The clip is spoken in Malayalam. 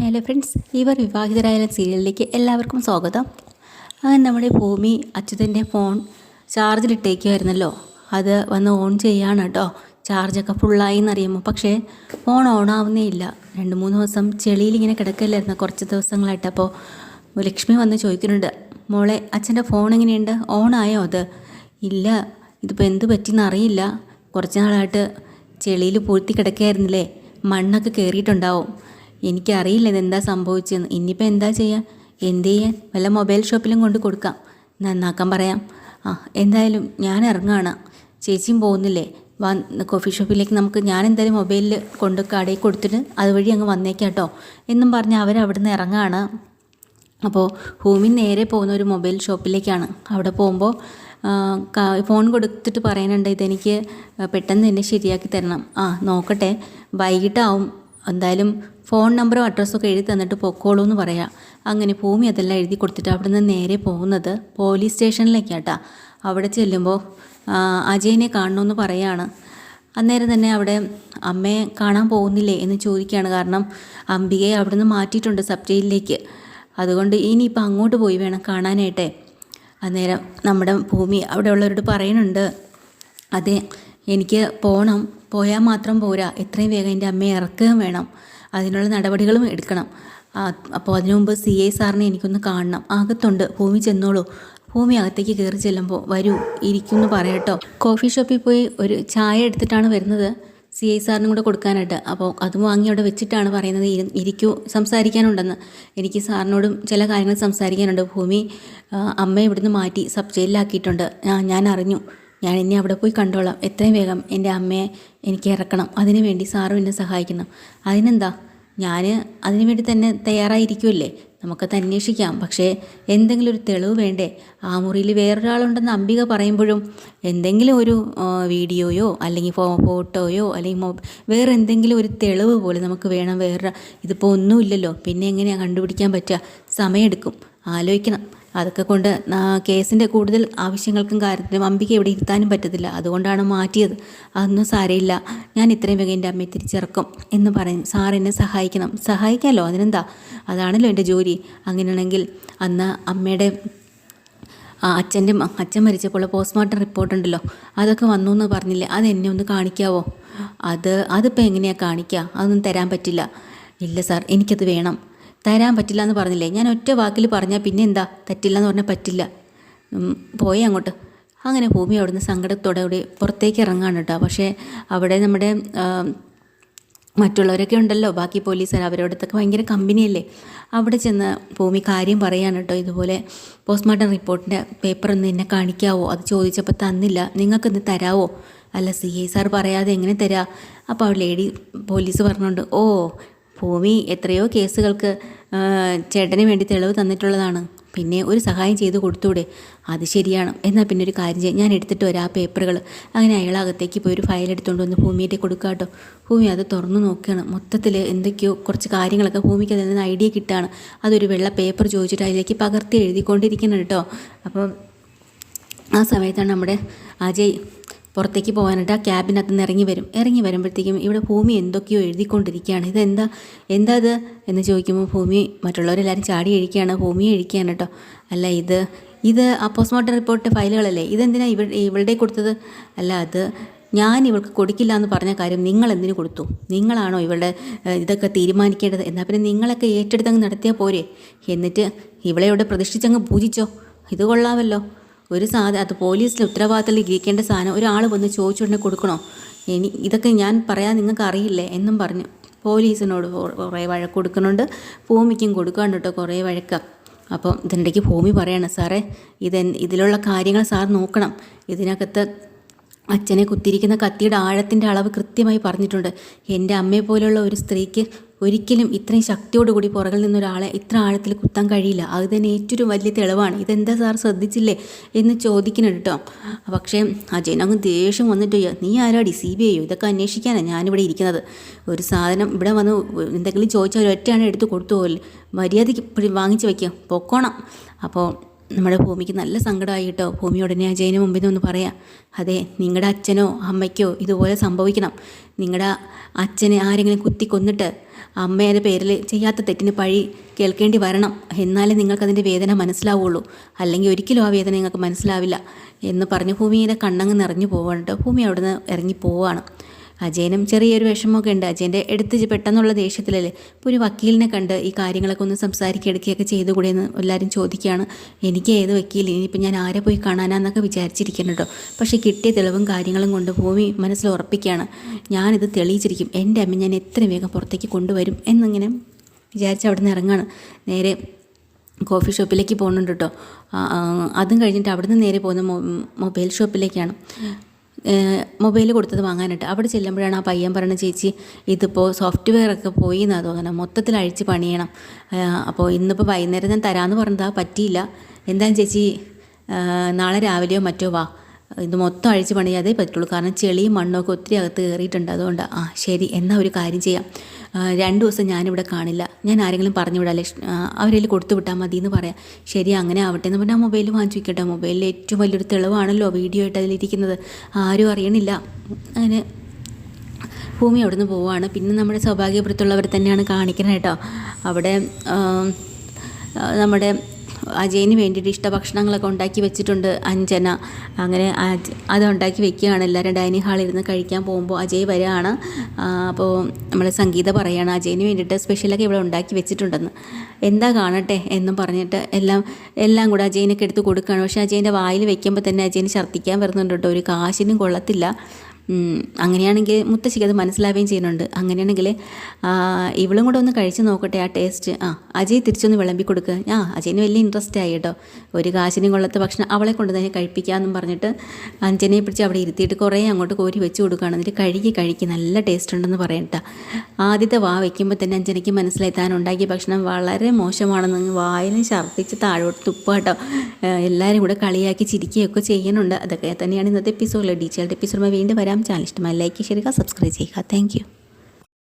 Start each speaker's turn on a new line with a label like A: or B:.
A: ഹലോ ഫ്രണ്ട്സ്, ഇവർ വിവാഹിതരായ സീരിയലിലേക്ക് എല്ലാവർക്കും സ്വാഗതം. അങ്ങനെ നമ്മുടെ ഭൂമി അച്യുതൻ്റെ ഫോൺ ചാർജിലിട്ടേക്കുമായിരുന്നല്ലോ, അത് വന്ന് ഓൺ ചെയ്യാണ് കേട്ടോ. ചാർജൊക്കെ ഫുള്ളായി എന്നറിയുമ്പോൾ പക്ഷേ ഫോൺ ഓണാവുന്നേ ഇല്ല. 2-3 ദിവസം ചെളിയിലിങ്ങനെ കിടക്കല്ലായിരുന്നു കുറച്ച് ദിവസങ്ങളായിട്ട്. അപ്പോൾ ലക്ഷ്മി വന്ന് ചോദിക്കുന്നുണ്ട്, മോളെ അച്ഛൻ്റെ ഫോൺ എങ്ങനെയുണ്ട്, ഓണായോ? അത് ഇല്ല, ഇതിപ്പോൾ എന്ത് പറ്റിയെന്ന് അറിയില്ല, കുറച്ച് നാളായിട്ട് ചെളിയിൽ പൂഴ്ത്തി കിടക്കുകയായിരുന്നില്ലേ, മണ്ണൊക്കെ കയറിയിട്ടുണ്ടാവും, എനിക്കറിയില്ല ഇതെന്താ സംഭവിച്ചതെന്ന്. ഇനിയിപ്പോൾ എന്താ ചെയ്യാൻ, എന്ത് ചെയ്യാൻ, വല്ല മൊബൈൽ ഷോപ്പിലും കൊണ്ട് കൊടുക്കാം, നന്നാക്കാൻ പറയാം. എന്തായാലും ഞാൻ ഇറങ്ങുകയാണ്, ചേച്ചിയും പോകുന്നില്ലേ, കോഫി ഷോപ്പിലേക്ക് നമുക്ക്, ഞാൻ എന്തായാലും മൊബൈലിൽ കൊണ്ട് കടയിൽ കൊടുത്തിട്ട് അതുവഴി അങ്ങ് വന്നേക്കാം കേട്ടോ എന്നും പറഞ്ഞ് അവരവിടുന്ന് ഇറങ്ങുകയാണ്. അപ്പോൾ ഭൂമി നേരെ പോകുന്ന ഒരു മൊബൈൽ ഷോപ്പിലേക്കാണ്. അവിടെ പോകുമ്പോൾ ഫോൺ കൊടുത്തിട്ട് പറയാനുണ്ട്, ഇതെനിക്ക് പെട്ടെന്ന് തന്നെ ശരിയാക്കി തരണം. നോക്കട്ടെ, വൈകിട്ടാവും, എന്തായാലും ഫോൺ നമ്പറും അഡ്രസ്സും ഒക്കെ എഴുതി തന്നിട്ട് പൊക്കോളൂ എന്ന് പറയാം. അങ്ങനെ ഭൂമി അതെല്ലാം എഴുതി കൊടുത്തിട്ട് അവിടെ നിന്ന് നേരെ പോകുന്നത് പോലീസ് സ്റ്റേഷനിലേക്കാട്ടാ. അവിടെ ചെല്ലുമ്പോൾ അജയനെ കാണണമെന്ന് പറയാണ്. അന്നേരം തന്നെ അവിടെ അമ്മയെ കാണാൻ പോകുന്നില്ലേ എന്ന് ചോദിക്കുകയാണ്. കാരണം അംബികയെ അവിടെ നിന്ന് മാറ്റിയിട്ടുണ്ട് സബ് ജയിലിലേക്ക്, അതുകൊണ്ട് ഇനിയിപ്പോൾ അങ്ങോട്ട് പോയി വേണം കാണാനായിട്ടേ. അന്നേരം നമ്മുടെ ഭൂമി അവിടെ ഉള്ളവരോട് പറയുന്നുണ്ട്, അതെ എനിക്ക് പോയാൽ മാത്രം പോരാ, എത്രയും വേഗം എൻ്റെ അമ്മയെ ഇറക്കുകയും വേണം, അതിനുള്ള നടപടികളും എടുക്കണം. അപ്പോൾ അതിനു മുമ്പ് CI സാറിനെ എനിക്കൊന്ന് കാണണം. അകത്തുണ്ട്, ഭൂമി ചെന്നോളൂ. ഭൂമി അകത്തേക്ക് കയറി ചെല്ലുമ്പോൾ വരൂ ഇരിക്കുമെന്ന് പറയട്ടോ. കോഫി ഷോപ്പിൽ പോയി ഒരു ചായ എടുത്തിട്ടാണ് വരുന്നത് CI സാറിനും കൂടെ കൊടുക്കാനായിട്ട്. അപ്പോൾ അതും വാങ്ങി അവിടെ വെച്ചിട്ടാണ് പറയുന്നത്, ഇരിക്കൂ, സംസാരിക്കാനുണ്ടെന്ന്. എനിക്ക് സാറിനോടും ചില കാര്യങ്ങൾ സംസാരിക്കാനുണ്ട്. ഭൂമി അമ്മ ഇവിടുന്ന് മാറ്റി സബ് ജയിലിലാക്കിയിട്ടുണ്ട്, ഞാൻ അറിഞ്ഞു, ഞാൻ ഇനി അവിടെ പോയി കണ്ടോളാം, എത്രയും വേഗം എൻ്റെ അമ്മയെ എനിക്ക് ഇറക്കണം, അതിനു വേണ്ടി സാറും എന്നെ സഹായിക്കണം. അതിനെന്താ, ഞാൻ അതിനു വേണ്ടി തന്നെ തയ്യാറായിരിക്കുമല്ലേ, നമുക്കത് അന്വേഷിക്കാം. പക്ഷേ എന്തെങ്കിലും ഒരു തെളിവ് വേണ്ടേ? ആ മുറിയിൽ വേറൊരാളുണ്ടെന്ന് അംബിക പറയുമ്പോഴും എന്തെങ്കിലും ഒരു വീഡിയോയോ അല്ലെങ്കിൽ ഫോട്ടോയോ അല്ലെങ്കിൽ വേറെ എന്തെങ്കിലും ഒരു തെളിവ് പോലെ നമുക്ക് വേണം. ഇതിപ്പോൾ ഒന്നുമില്ലല്ലോ, പിന്നെ എങ്ങനെയാണ് കണ്ടുപിടിക്കാൻ പറ്റുക? സമയമെടുക്കും, ആലോചിക്കണം. അതൊക്കെ കൊണ്ട് കേസിൻ്റെ കൂടുതൽ ആവശ്യങ്ങൾക്കും കാര്യത്തിനും അംബിക ഇവിടെ ഇരുത്താനും പറ്റത്തില്ല, അതുകൊണ്ടാണ് മാറ്റിയത്. അതൊന്നും സാരമില്ല, ഞാൻ ഇത്രയും വേഗം എൻ്റെ അമ്മയെ തിരിച്ചിറക്കും എന്ന് പറയും. സാർ എന്നെ സഹായിക്കണം. സഹായിക്കാമല്ലോ, അതിനെന്താ, അതാണല്ലോ എൻ്റെ ജോലി. അങ്ങനെയാണെങ്കിൽ അന്ന് അമ്മയുടെ അച്ഛൻ മരിച്ചപ്പോൾ പോസ്റ്റ്മോർട്ടം റിപ്പോർട്ടുണ്ടല്ലോ, അതൊക്കെ വന്നു എന്ന് പറഞ്ഞില്ലേ, അതെന്നെ ഒന്ന് കാണിക്കാവോ? അതിപ്പോൾ എങ്ങനെയാണ് കാണിക്കുക? അതൊന്നും തരാൻ പറ്റില്ല. ഇല്ല സാർ, എനിക്കത് വേണം. തരാൻ പറ്റില്ല എന്ന് പറഞ്ഞില്ലേ, ഞാൻ ഒറ്റ വാക്കിൽ പറഞ്ഞാൽ പിന്നെ എന്താ, പറ്റില്ല എന്ന് പറഞ്ഞാൽ പറ്റില്ല, പോയേ അങ്ങോട്ട്. അങ്ങനെ ഭൂമി അവിടുന്ന് സങ്കടത്തോടെ പുറത്തേക്ക് ഇറങ്ങാണ് കേട്ടോ. പക്ഷേ അവിടെ നമ്മുടെ മറ്റുള്ളവരൊക്കെ ഉണ്ടല്ലോ, ബാക്കി പോലീസുകാർ, അവരോടത്തൊക്കെ ഭയങ്കര കമ്പനിയല്ലേ. അവിടെ ചെന്ന് ഭൂമി കാര്യം പറയാണ് കേട്ടോ, ഇതുപോലെ പോസ്റ്റ്മോർട്ടം റിപ്പോർട്ടിൻ്റെ പേപ്പറൊന്ന് എന്നെ കാണിക്കാവോ? അത് ചോദിച്ചപ്പോൾ തന്നില്ല, നിങ്ങൾക്കൊന്ന് തരാവോ? അല്ല, CI സാർ പറയാതെ എങ്ങനെ തരാം? അപ്പോൾ അവിടെ പോലീസ് പറഞ്ഞുകൊണ്ട്, ഭൂമി എത്രയോ കേസുകൾക്ക് ചേട്ടന് വേണ്ടി തെളിവ് തന്നിട്ടുള്ളതാണ്, പിന്നെ ഒരു സഹായം ചെയ്ത് കൊടുത്തൂടെ? അത് ശരിയാണ്, എന്നാൽ പിന്നെ ഒരു കാര്യം ചെയ്യാം, ഞാൻ എടുത്തിട്ട് വരാം ആ പേപ്പറുകൾ. അങ്ങനെ അയാളകത്തേക്ക് പോയി ഒരു ഫയൽ എടുത്തുകൊണ്ട് വന്ന് ഭൂമിയുടെ കൊടുക്കുക കേട്ടോ. ഭൂമി അത് തുറന്നു നോക്കുകയാണ്. മൊത്തത്തിൽ എന്തൊക്കെയോ കുറച്ച് കാര്യങ്ങളൊക്കെ ഭൂമിക്ക് അതിൽ നിന്ന് ഐഡിയ കിട്ടുകയാണ്. അതൊരു വെള്ള പേപ്പർ ചോദിച്ചിട്ട് അതിലേക്ക് പകർത്തി എഴുതിക്കൊണ്ടിരിക്കണം കേട്ടോ. അപ്പം ആ സമയത്താണ് നമ്മുടെ അജയ് പുറത്തേക്ക് പോകാനായിട്ട് ആ ക്യാബിനകത്ത് നിന്ന് ഇറങ്ങി വരുമ്പോഴത്തേക്കും ഇവിടെ ഭൂമി എന്തൊക്കെയോ എഴുതിക്കൊണ്ടിരിക്കുകയാണ്. എന്താ ഇത് എന്ന് ചോദിക്കുമ്പോൾ ഭൂമി, മറ്റുള്ളവരെല്ലാവരും ചാടി എഴുതിക്കുകയാണ്, ഭൂമിയെ എഴുതിക്കുകയാണ് കേട്ടോ. അല്ല, ഇത് ആ പോസ്റ്റ്മോർട്ടം റിപ്പോർട്ട് ഫയലുകളല്ലേ, ഇതെന്തിനാണ് ഇവളുടെ കൊടുത്തത്? അല്ല, അത് ഞാൻ ഇവൾക്ക് കൊടുക്കില്ല എന്ന് പറഞ്ഞ കാര്യം നിങ്ങൾ എന്തിനു കൊടുത്തു? നിങ്ങളാണോ ഇവളുടെ ഇതൊക്കെ തീരുമാനിക്കേണ്ടത്? എന്നാൽ പിന്നെ നിങ്ങളൊക്കെ ഏറ്റെടുത്തങ്ങ് നടത്തിയാൽ പോരെ? എന്നിട്ട് ഇവളെ ഇവിടെ പ്രതിഷ്ഠിച്ചങ്ങ് പൂജിച്ചോ? ഇത് കൊള്ളാമല്ലോ. ഒരു അത് പോലീസിൽ ഉത്തരവാദിത്തത്തിൽ ഇരിക്കേണ്ട സാധനം ഒരാൾ വന്ന് ചോദിച്ചുകൊണ്ട് കൊടുക്കണോ? ഇതൊക്കെ ഞാൻ പറയാൻ നിങ്ങൾക്ക് അറിയില്ലേ എന്നും പറഞ്ഞ് പോലീസിനോട് കുറേ വഴക്ക് കൊടുക്കുന്നുണ്ട്. ഭൂമിക്കും കൊടുക്കാണ്ട് കേട്ടോ കുറേ വഴക്ക്. അപ്പം ഇതിനിടയ്ക്ക് ഭൂമി പറയാണ്, സാറേ ഇതിലുള്ള കാര്യങ്ങൾ സാർ നോക്കണം. ഇതിനകത്ത് അച്ഛനെ കുത്തിയിരിക്കുന്ന കത്തിയുടെ ആഴത്തിൻ്റെ അളവ് കൃത്യമായി പറഞ്ഞിട്ടുണ്ട്. എൻ്റെ അമ്മയെ പോലെയുള്ള ഒരു സ്ത്രീക്ക് ഒരിക്കലും ഇത്രയും ശക്തിയോടുകൂടി പുറകിൽ നിന്നൊരാളെ ഇത്ര ആഴത്തിൽ കുത്താൻ കഴിയില്ല. അത് തന്നെ ഏറ്റവും വലിയ തെളിവാണ്. ഇതെന്താ സാർ ശ്രദ്ധിച്ചില്ലേ എന്ന് ചോദിക്കുന്നുണ്ട് കേട്ടോ. പക്ഷേ അജയനങ്ങ് ദേഷ്യം വന്നിട്ട്, നീ ആരാടി, CBI ഇതൊക്കെ അന്വേഷിക്കാനാണ് ഞാനിവിടെ ഇരിക്കുന്നത്? ഒരു സാധനം ഇവിടെ വന്ന് എന്തെങ്കിലും ചോദിച്ചാൽ ഒറ്റയാണ് എടുത്ത് കൊടുത്തു പോലെ, മര്യാദയ്ക്ക് വാങ്ങിച്ച് വയ്ക്കുക, പൊക്കോണം. അപ്പോൾ നമ്മുടെ ഭൂമിക്ക് നല്ല സങ്കടമായി കേട്ടോ. ഭൂമി ഉടനെ അജയന് മുമ്പിൽ നിന്ന് പറയാം, അതെ, നിങ്ങളുടെ അച്ഛനോ അമ്മയ്ക്കോ ഇതുപോലെ സംഭവിക്കണം. നിങ്ങളുടെ അച്ഛനെ ആരെങ്കിലും കുത്തി കൊന്നിട്ട് അമ്മയുടെ പേരിൽ ചെയ്യാത്ത തെറ്റിന് പഴി കേൾക്കേണ്ടി വരണം, എന്നാലേ നിങ്ങൾക്കതിൻ്റെ വേദന മനസ്സിലാവുള്ളൂ, അല്ലെങ്കിൽ ഒരിക്കലും ആ വേദന നിങ്ങൾക്ക് മനസ്സിലാവില്ല എന്ന് പറഞ്ഞ് ഭൂമിയുടെ കണ്ണങ്ങ് നിറഞ്ഞു പോവാണ് കേട്ടോ. ഭൂമി അവിടുന്ന് ഇറങ്ങി പോവാണ്. അജയനും ചെറിയൊരു വിഷമമൊക്കെ ഉണ്ട്. അജയൻ്റെ എടുത്ത് പെട്ടെന്നുള്ള ദേഷ്യത്തിലല്ലേ ഇപ്പോൾ ഒരു വക്കീലിനെ കണ്ട് ഈ കാര്യങ്ങളൊക്കെ ഒന്ന് സംസാരിക്കുകയൊക്കെ ചെയ്തുകൂടെ എന്ന് എല്ലാവരും ചോദിക്കുകയാണ്. എനിക്ക് ഏത് വക്കീൽ, ഇനിയിപ്പോൾ ഞാൻ ആരെ പോയി കാണാനാന്നൊക്കെ വിചാരിച്ചിരിക്കണം കേട്ടോ. പക്ഷേ കിട്ടിയ തെളിവും കാര്യങ്ങളും കൊണ്ട് ഭൂമി മനസ്സിൽ ഉറപ്പിക്കുകയാണ്, ഞാനിത് തെളിയിച്ചിരിക്കും, എൻ്റെ അമ്മ ഞാൻ എത്ര വേഗം പുറത്തേക്ക് കൊണ്ടുവരും എന്നിങ്ങനെ വിചാരിച്ച് അവിടെ നിന്ന് ഇറങ്ങാണ്. നേരെ കോഫി ഷോപ്പിലേക്ക് പോകുന്നുണ്ട് കേട്ടോ. അതും കഴിഞ്ഞിട്ട് അവിടുന്ന് നേരെ പോകുന്ന മൊബൈൽ ഷോപ്പിലേക്കാണ്. മൊബൈൽ കൊടുത്തത് വാങ്ങാനായിട്ട് അവിടെ ചെല്ലുമ്പോഴാണ് ആ പയ്യൻ പറഞ്ഞ, ചേച്ചി ഇതിപ്പോൾ സോഫ്റ്റ്വെയർ ഒക്കെ പോയി എന്നാണ് തോന്നണം, മൊത്തത്തിൽ അഴിച്ച് പണിയണം, അപ്പോൾ ഇന്നിപ്പോൾ വൈകുന്നേരം ഞാൻ തരാമെന്ന് പറഞ്ഞതാ, പറ്റിയില്ല, എന്തായാലും ചേച്ചി നാളെ രാവിലെയോ മറ്റോ വാ, ഇത് മൊത്തം അഴിച്ച് പണിയാതെ പറ്റുള്ളൂ, കാരണം ചെളിയും മണ്ണൊക്കെ ഒത്തിരി അകത്ത് കയറിയിട്ടുണ്ട്, അതുകൊണ്ട് ശരി എന്നാൽ ഒരു കാര്യം ചെയ്യാം, 2 ദിവസം ഞാനിവിടെ കാണില്ല, ഞാൻ ആരെങ്കിലും പറഞ്ഞു വിടാം, അവരെല്ലാം കൊടുത്തു വിട്ടാൽ മതി എന്ന് പറയാം. ശരി അങ്ങനെ ആവട്ടെ എന്ന് പറഞ്ഞാൽ മൊബൈൽ വാങ്ങിച്ചു വയ്ക്കട്ടെ. മൊബൈലിൽ ഏറ്റവും വലിയൊരു തെളിവാണല്ലോ വീഡിയോ ആയിട്ട് അതിലിരിക്കുന്നത്, ആരും അറിയണില്ല. അങ്ങനെ ഭൂമി അവിടെ നിന്ന് പോവുകയാണ്. പിന്നെ നമ്മുടെ സൗഭാഗ്യപുരത്തുള്ളവർ തന്നെയാണ് കാണിക്കുന്നത് കേട്ടോ. അവിടെ നമ്മുടെ അജയന് വേണ്ടിയിട്ട് ഇഷ്ടഭക്ഷണങ്ങളൊക്കെ ഉണ്ടാക്കി വെച്ചിട്ടുണ്ട് അഞ്ജന. അങ്ങനെ അത് ഉണ്ടാക്കി വെക്കുകയാണ്. എല്ലാവരും ഡൈനിങ് ഹാളിൽ ഇരുന്ന് കഴിക്കാൻ പോകുമ്പോൾ അജയ് വരികയാണ്. അപ്പോൾ നമ്മൾ സംഗീത പറയുകയാണ് അജയന് വേണ്ടിയിട്ട് സ്പെഷ്യലൊക്കെ ഇവിടെ ഉണ്ടാക്കി വെച്ചിട്ടുണ്ടെന്ന്, എന്താ കാണട്ടെ എന്നും പറഞ്ഞിട്ട് എല്ലാം കൂടെ അജയനൊക്കെ എടുത്ത് കൊടുക്കുകയാണ്. പക്ഷേ അജയൻ്റെ വായിൽ വെക്കുമ്പോൾ തന്നെ അജയന് ഛർദ്ദിക്കാൻ വരുന്നുണ്ട് കേട്ടോ. ഒരു കാശിനും കൊള്ളത്തില്ല. അങ്ങനെയാണെങ്കിൽ മുത്തശ്ശിക്ക് അത് മനസ്സിലാവുകയും ചെയ്യുന്നുണ്ട്. അങ്ങനെയാണെങ്കിൽ ഇവളും കൂടെ ഒന്ന് കഴിച്ച് നോക്കട്ടെ ആ ടേസ്റ്റ്. അജയ് തിരിച്ചൊന്ന് വിളമ്പി കൊടുക്കുക. അജയന് വലിയ ഇൻട്രസ്റ്റ് ആയി കേട്ടോ. ഒരു കാശിനും കൊള്ളത്തെ ഭക്ഷണം അവളെ കൊണ്ട് തന്നെ കഴിപ്പിക്കാമെന്നും പറഞ്ഞിട്ട് അഞ്ജനയെ പിടിച്ച് അവിടെ ഇരുത്തിയിട്ട് കുറേ അങ്ങോട്ട് കോരി വെച്ച് കൊടുക്കുകയാണ്. എന്നിട്ട് കഴിക്ക് നല്ല ടേസ്റ്റ് ഉണ്ടെന്ന് പറയട്ടോ. ആദ്യത്തെ വയ്ക്കുമ്പോൾ തന്നെ അഞ്ജനയ്ക്ക് മനസ്സിലായി താൻ ഉണ്ടാക്കിയ ഭക്ഷണം വളരെ മോശമാണെന്ന്. വായിൽ ഛർദ്ദിച്ച് താഴോട്ട് തുപ്പ കേട്ടോ. എല്ലാവരും കൂടെ കളിയാക്കി ചിരിക്കുകയൊക്കെ ചെയ്യുന്നുണ്ട്. അതൊക്കെ തന്നെയാണ് ഇന്നത്തെ എപ്പിസോഡിൽ. ഡീറ്റെയിൽഡ് എപ്പിസോഡ് വീണ്ടും വരാം. ചാനൽ ഇഷ്ടമായി ലൈക്ക് ചെയ്യുക, സബ്സ്ക്രൈബ് ചെയ്യുക. Thank you.